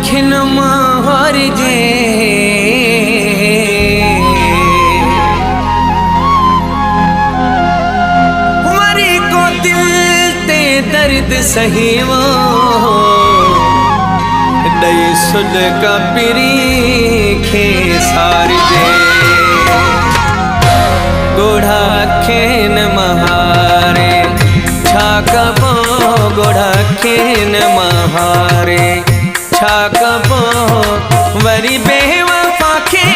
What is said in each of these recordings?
खिन मार जे मरी को दिल ते दर्द सहीवो दई सुन का पिरी खे सार जे गोढ़ा खेन महारे छा कबो गोढ़ा खेन महारे छा कबो वरी बेवफा खे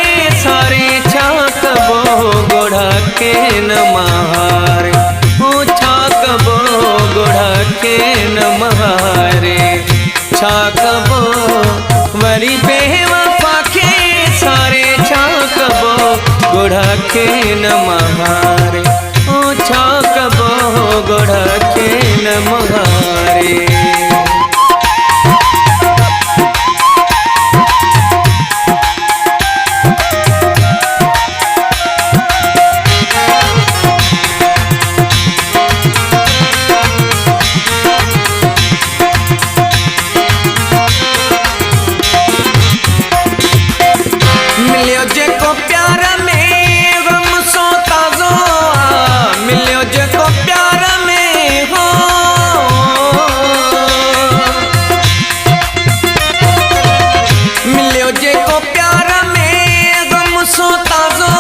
सारे छा कबो गोढ़ा खेन महारे ओ छा कबो गोढ़ा खेन महारे छा कबो वरी बेवफा खे सारे छा कबो गोढ़ा खेन महारे ओ छा कबो गोढ़ा खेन महारे मिलियो जेको प्यार में गम सो ताज़ो मिलियो जेको प्यार में हो मिलियो जेको प्यार में गम सो ताज़ो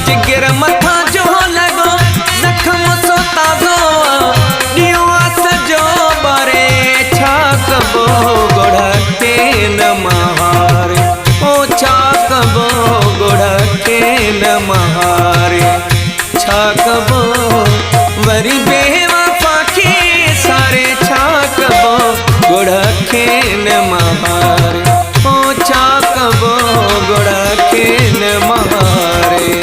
जिगर मथा जो लगो जख्म सो ताज़ो दियो सजो बारे छा कबो गोढ़ा खेन महारे ओ छा कबो गोढ़ा खेन महारे छा कबो वरी बेवफा खे सारे छा कबो गोढ़ा खेन महारे ओ छा कबो गोढ़ा खेन महारे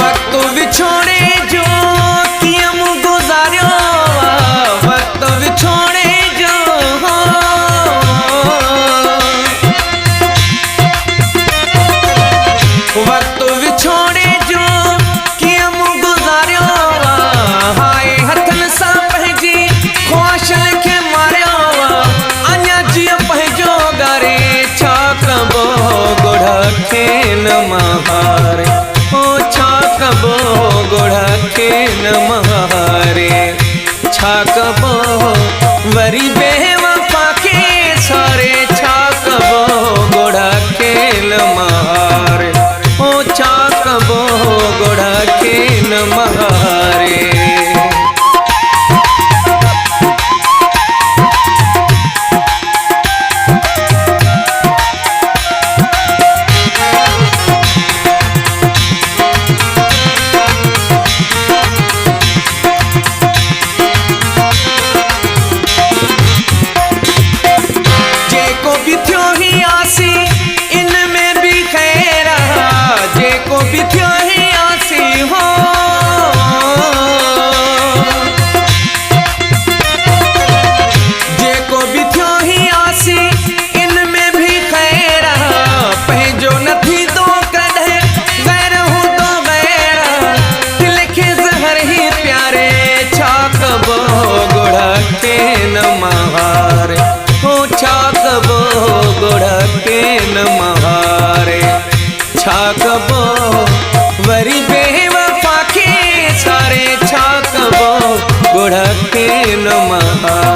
वक्त विछोड़े जो कियम गुजारियो वक्त विछोड़े जो वक्त विछोड़े जो कियम गुजारियो हाय हथन सा पंहिंजी ख्वाहिशन खे मारियो अञा जीअ पंहिंजो गारे छा कबो गोढ़ा खेन महारे ओ छा कबो गोढ़ा खेन महारे छा कबो वरी बेवफा खे सारे छा कबो गोढ़ा खेन महारे ओ छा कबो गोढ़ा खेन महारे जेको भी थियो ही आसी इनमें भी खैर जेको भी थियो ही आसी हो जेको भी थियो ही आसी इनमें भी खैर पंहिंजो न थींदो कॾहिं गैर हूंदो गैर दिल खे ज़हर ही प्यारे छा कबो गोढ़ा खेन महारे ओ छा कबो गोढ़ा खेन महारे छा कबो वरी बेवफा खे सारे छा कबो गोढ़ा खेन महारे।